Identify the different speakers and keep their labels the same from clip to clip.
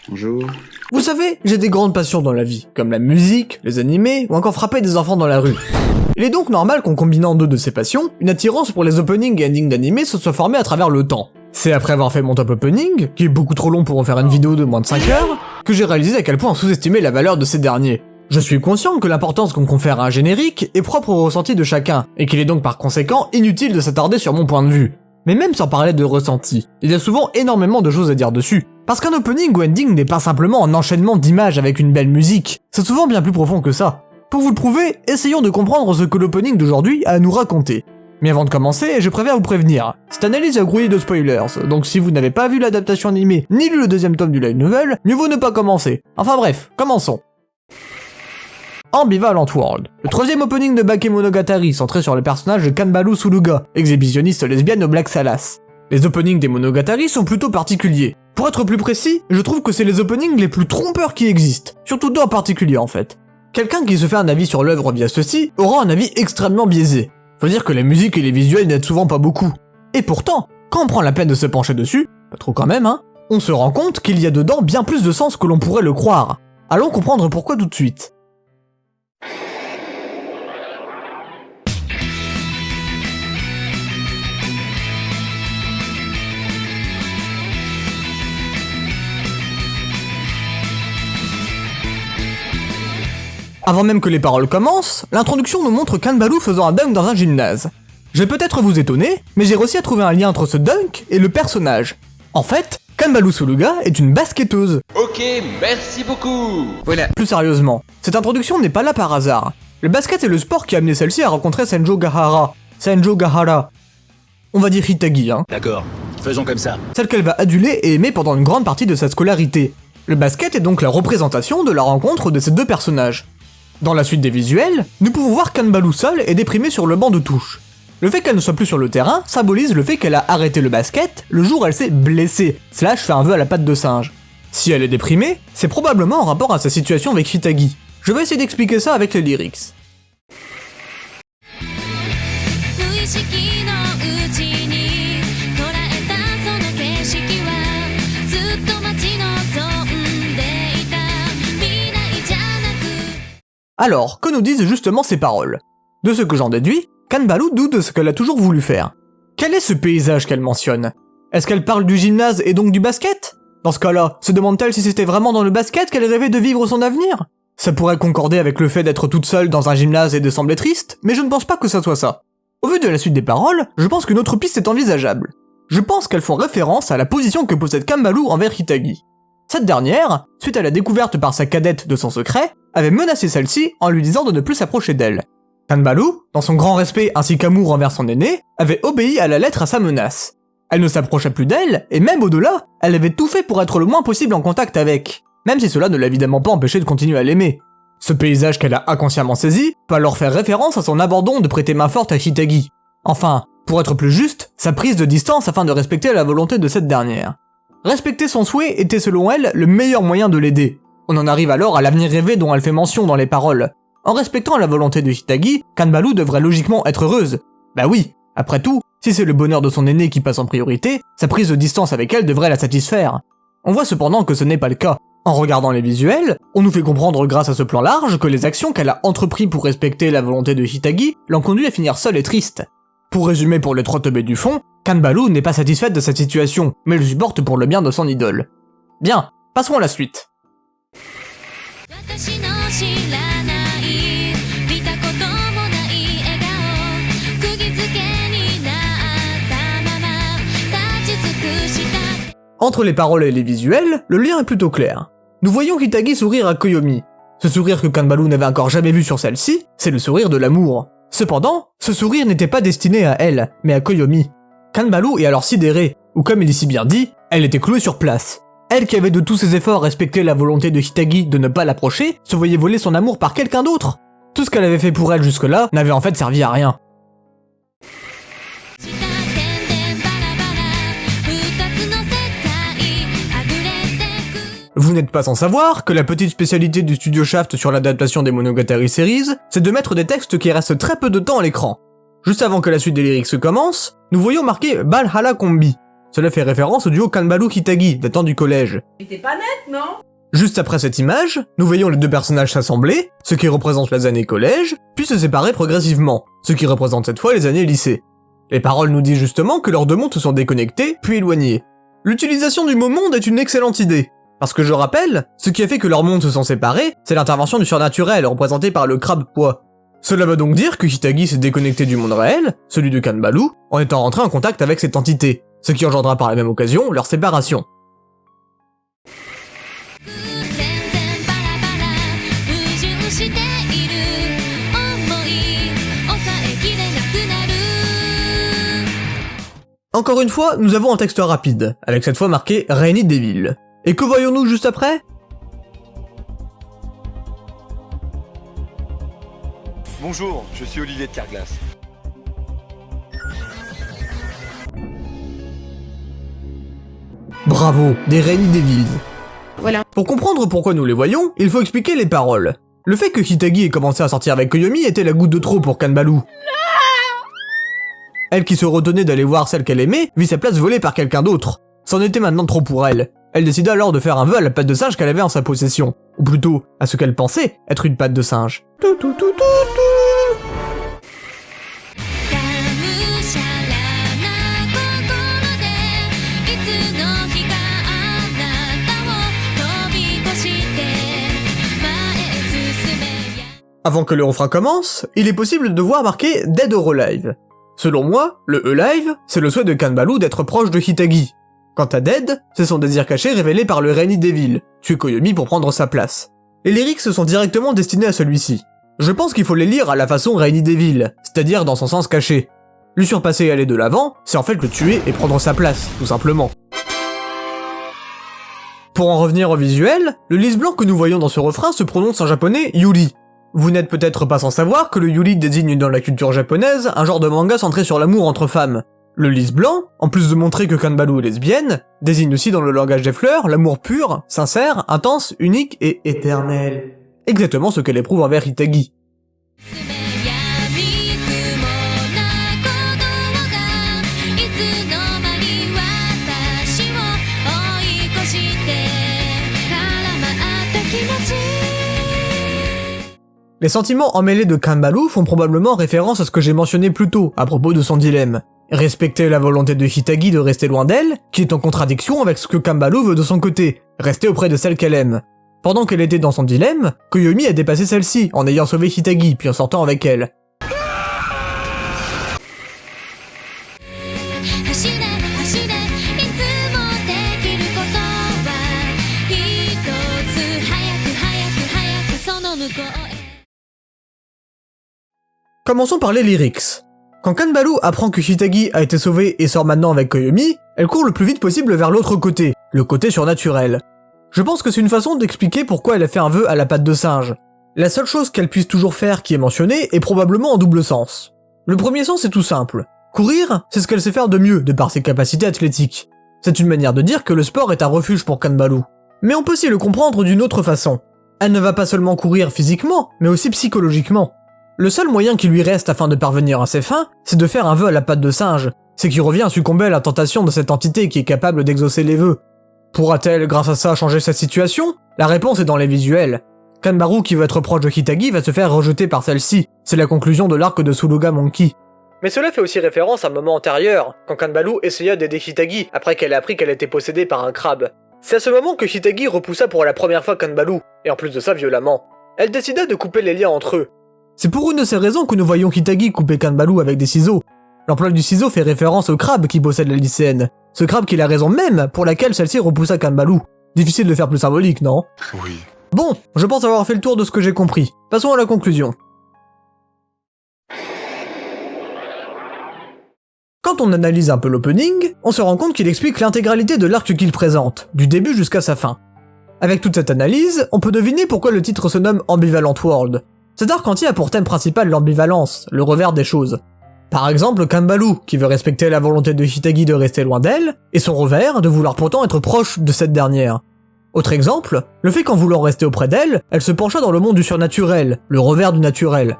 Speaker 1: Bonjour.
Speaker 2: Vous savez, j'ai des grandes passions dans la vie, comme la musique, les animés, ou encore frapper des enfants dans la rue. Il est donc normal qu'en combinant deux de ces passions, une attirance pour les openings et endings d'animés se soit formée à travers le temps. C'est après avoir fait mon top opening, qui est beaucoup trop long pour en faire une vidéo de moins de 5 heures, que j'ai réalisé à quel point on sous-estimait la valeur de ces derniers. Je suis conscient que l'importance qu'on confère à un générique est propre au ressenti de chacun, et qu'il est donc par conséquent inutile de s'attarder sur mon point de vue. Mais même sans parler de ressenti, il y a souvent énormément de choses à dire dessus. Parce qu'un opening ou ending n'est pas simplement un enchaînement d'images avec une belle musique, c'est souvent bien plus profond que ça. Pour vous le prouver, essayons de comprendre ce que l'opening d'aujourd'hui a à nous raconter. Mais avant de commencer, je préfère vous prévenir, cette analyse est grouillée de spoilers, donc si vous n'avez pas vu l'adaptation animée, ni lu le deuxième tome du light novel, mieux vaut ne pas commencer. Enfin bref, commençons. Ambivalent World, le troisième opening de Bakemonogatari centré sur le personnage de Kanbaru Suluga, exhibitionniste lesbienne au Black Salas. Les openings des Monogatari sont plutôt particuliers. Pour être plus précis, je trouve que c'est les openings les plus trompeurs qui existent, surtout deux en particulier en fait. Quelqu'un qui se fait un avis sur l'œuvre via ceci aura un avis extrêmement biaisé. Faut dire que la musique et les visuels n'aident souvent pas beaucoup. Et pourtant, quand on prend la peine de se pencher dessus, pas trop quand même hein, on se rend compte qu'il y a dedans bien plus de sens que l'on pourrait le croire. Allons comprendre pourquoi tout de suite. Avant même que les paroles commencent, l'introduction nous montre Kanbaru faisant un dunk dans un gymnase. Je vais peut-être vous étonner, mais j'ai réussi à trouver un lien entre ce dunk et le personnage. En fait, Kanbaru Suluga est une basketteuse.
Speaker 3: Ok, merci beaucoup.
Speaker 2: Voilà. Plus sérieusement, cette introduction n'est pas là par hasard. Le basket est le sport qui a amené celle-ci à rencontrer Senjo Gahara. On va dire Hitagi, hein.
Speaker 4: D'accord, faisons comme ça.
Speaker 2: Celle qu'elle va aduler et aimer pendant une grande partie de sa scolarité. Le basket est donc la représentation de la rencontre de ces deux personnages. Dans la suite des visuels, nous pouvons voir Kanbaru seule et déprimée sur le banc de touche. Le fait qu'elle ne soit plus sur le terrain symbolise le fait qu'elle a arrêté le basket le jour où elle s'est blessée, / fait un vœu à la patte de singe. Si elle est déprimée, c'est probablement en rapport à sa situation avec Hitagi. Je vais essayer d'expliquer ça avec les lyrics. Alors, que nous disent justement ces paroles? De ce que j'en déduis, Kanbaru doute de ce qu'elle a toujours voulu faire. Quel est ce paysage qu'elle mentionne? Est-ce qu'elle parle du gymnase et donc du basket? Dans ce cas-là, se demande-t-elle si c'était vraiment dans le basket qu'elle rêvait de vivre son avenir? Ça pourrait concorder avec le fait d'être toute seule dans un gymnase et de sembler triste, mais je ne pense pas que ça soit ça. Au vu de la suite des paroles, je pense qu'une autre piste est envisageable. Je pense qu'elles font référence à la position que possède Kanbaru envers Hitagi. Cette dernière, suite à la découverte par sa cadette de son secret, avait menacé celle-ci en lui disant de ne plus s'approcher d'elle. Kanbaru, dans son grand respect ainsi qu'amour envers son aîné, avait obéi à la lettre à sa menace. Elle ne s'approchait plus d'elle, et même au-delà, elle avait tout fait pour être le moins possible en contact avec, même si cela ne l'a évidemment pas empêché de continuer à l'aimer. Ce paysage qu'elle a inconsciemment saisi peut alors faire référence à son abandon de prêter main forte à Hitagi. Enfin, pour être plus juste, sa prise de distance afin de respecter la volonté de cette dernière. Respecter son souhait était selon elle le meilleur moyen de l'aider. On en arrive alors à l'avenir rêvé dont elle fait mention dans les paroles. En respectant la volonté de Hitagi, Kanbaru devrait logiquement être heureuse. Bah oui, après tout, si c'est le bonheur de son aîné qui passe en priorité, sa prise de distance avec elle devrait la satisfaire. On voit cependant que ce n'est pas le cas. En regardant les visuels, on nous fait comprendre grâce à ce plan large que les actions qu'elle a entreprises pour respecter la volonté de Hitagi l'ont conduit à finir seule et triste. Pour résumer pour les trois teubés du fond, Kanbaru n'est pas satisfaite de cette situation, mais le supporte pour le bien de son idole. Bien, passons à la suite. Entre les paroles et les visuels, le lien est plutôt clair. Nous voyons Hitagi sourire à Koyomi. Ce sourire que Kanbaru n'avait encore jamais vu sur celle-ci, c'est le sourire de l'amour. Cependant, ce sourire n'était pas destiné à elle, mais à Koyomi. Kanbaru est alors sidérée, ou comme il est si bien dit, elle était clouée sur place. Elle qui avait de tous ses efforts respecté la volonté de Hitagi de ne pas l'approcher, se voyait voler son amour par quelqu'un d'autre. Tout ce qu'elle avait fait pour elle jusque-là n'avait en fait servi à rien. Vous n'êtes pas sans savoir que la petite spécialité du studio Shaft sur l'adaptation des Monogatari Series, c'est de mettre des textes qui restent très peu de temps à l'écran. Juste avant que la suite des lyrics commence, nous voyons marqué Valhalla Combi. Cela fait référence au duo Kanbalu-Hitagi, datant du collège.
Speaker 1: Mais t'es pas net, non?
Speaker 2: Juste après cette image, nous voyons les deux personnages s'assembler, ce qui représente les années collège, puis se séparer progressivement, ce qui représente cette fois les années lycée. Les paroles nous disent justement que leurs deux mondes se sont déconnectés, puis éloignés. L'utilisation du mot monde est une excellente idée, parce que je rappelle, ce qui a fait que leurs mondes se sont séparés, c'est l'intervention du surnaturel représenté par le crabe poids. Cela veut donc dire que Hitagi s'est déconnecté du monde réel, celui de Kanbalu, en étant rentré en contact avec cette entité, ce qui engendrera par la même occasion leur séparation. Encore une fois, nous avons un texte rapide, avec cette fois marqué Rainy Devil. Et que voyons-nous juste après?
Speaker 4: Bonjour, je suis Olivier de Carglass.
Speaker 2: Bravo, des Rainy Devils.
Speaker 1: Voilà.
Speaker 2: Pour comprendre pourquoi nous les voyons, il faut expliquer les paroles. Le fait que Hitagi ait commencé à sortir avec Koyomi était la goutte de trop pour Kanbalu. Elle qui se retenait d'aller voir celle qu'elle aimait, vit sa place volée par quelqu'un d'autre. C'en était maintenant trop pour elle. Elle décida alors de faire un vœu à la patte de singe qu'elle avait en sa possession. Ou plutôt, à ce qu'elle pensait être une patte de singe. Avant que le refrain commence, il est possible de voir marqué Dead or Alive. Selon moi, le Alive, c'est le souhait de Kanbalu d'être proche de Hitagi. Quant à Dead, c'est son désir caché révélé par le Rainy Devil, tuer Koyomi pour prendre sa place. Les lyrics sont directement destinés à celui-ci. Je pense qu'il faut les lire à la façon Rainy Devil, c'est-à-dire dans son sens caché. Lui surpasser et aller de l'avant, c'est en fait le tuer et prendre sa place, tout simplement. Pour en revenir au visuel, le lys blanc que nous voyons dans ce refrain se prononce en japonais Yuri. Vous n'êtes peut-être pas sans savoir que le Yuri désigne dans la culture japonaise un genre de manga centré sur l'amour entre femmes. Le lys blanc, en plus de montrer que Kanbalu est lesbienne, désigne aussi dans le langage des fleurs l'amour pur, sincère, intense, unique et éternel. Exactement ce qu'elle éprouve envers Hitagi. Les sentiments emmêlés de Kanbalu font probablement référence à ce que j'ai mentionné plus tôt à propos de son dilemme. Respecter la volonté de Hitagi de rester loin d'elle, qui est en contradiction avec ce que Kanbalu veut de son côté, rester auprès de celle qu'elle aime. Pendant qu'elle était dans son dilemme, Koyomi a dépassé celle-ci en ayant sauvé Hitagi puis en sortant avec elle. Commençons par les lyrics. Quand Kanbalu apprend que Hitagi a été sauvé et sort maintenant avec Koyomi, elle court le plus vite possible vers l'autre côté, le côté surnaturel. Je pense que c'est une façon d'expliquer pourquoi elle a fait un vœu à la patte de singe. La seule chose qu'elle puisse toujours faire qui est mentionnée est probablement en double sens. Le premier sens est tout simple. Courir, c'est ce qu'elle sait faire de mieux de par ses capacités athlétiques. C'est une manière de dire que le sport est un refuge pour Kanbalu. Mais on peut aussi le comprendre d'une autre façon. Elle ne va pas seulement courir physiquement, mais aussi psychologiquement. Le seul moyen qui lui reste afin de parvenir à ses fins, c'est de faire un vœu à la patte de singe, ce qui revient à succomber à la tentation de cette entité qui est capable d'exaucer les vœux. Pourra-t-elle, grâce à ça, changer sa situation? La réponse est dans les visuels. Kanbaru, qui veut être proche de Hitagi, va se faire rejeter par celle-ci, c'est la conclusion de l'arc de Suluga Monkey. Mais cela fait aussi référence à un moment antérieur, quand Kanbalu essaya d'aider Hitagi après qu'elle ait appris qu'elle était possédée par un crabe. C'est à ce moment que Hitagi repoussa pour la première fois Kanbalu, et en plus de ça violemment. Elle décida de couper les liens entre eux. C'est pour une de ces raisons que nous voyons Hitagi couper Kanbalu avec des ciseaux. L'emploi du ciseau fait référence au crabe qui possède la lycéenne. Ce crabe qui est la raison même pour laquelle celle-ci repoussa Kanbalu. Difficile de faire plus symbolique, non?
Speaker 4: Oui.
Speaker 2: Bon, je pense avoir fait le tour de ce que j'ai compris. Passons à la conclusion. Quand on analyse un peu l'opening, on se rend compte qu'il explique l'intégralité de l'arc qu'il présente, du début jusqu'à sa fin. Avec toute cette analyse, on peut deviner pourquoi le titre se nomme Ambivalent World. Cet arc entier a pour thème principal l'ambivalence, le revers des choses. Par exemple, Kanbalu, qui veut respecter la volonté de Hitagi de rester loin d'elle, et son revers de vouloir pourtant être proche de cette dernière. Autre exemple, le fait qu'en voulant rester auprès d'elle, elle se pencha dans le monde du surnaturel, le revers du naturel.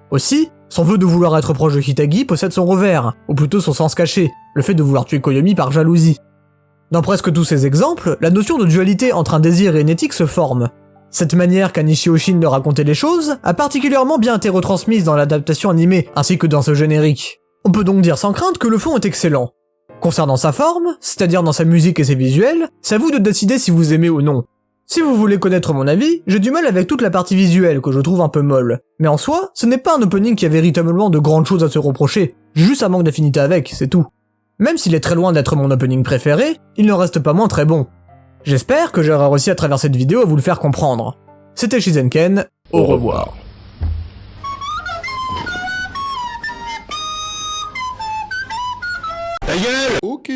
Speaker 2: Aussi, son vœu de vouloir être proche de Hitagi possède son revers, ou plutôt son sens caché, le fait de vouloir tuer Koyomi par jalousie. Dans presque tous ces exemples, la notion de dualité entre un désir et une éthique se forme. Cette manière qu'a Nishio-shin de raconter les choses a particulièrement bien été retransmise dans l'adaptation animée ainsi que dans ce générique. On peut donc dire sans crainte que le fond est excellent. Concernant sa forme, c'est-à-dire dans sa musique et ses visuels, c'est à vous de décider si vous aimez ou non. Si vous voulez connaître mon avis, j'ai du mal avec toute la partie visuelle que je trouve un peu molle. Mais en soi, ce n'est pas un opening qui a véritablement de grandes choses à se reprocher, j'ai juste un manque d'affinité avec, c'est tout. Même s'il est très loin d'être mon opening préféré, il n'en reste pas moins très bon. J'espère que j'aurai réussi à travers cette vidéo à vous le faire comprendre. C'était Shizenken, au revoir.
Speaker 5: Ok.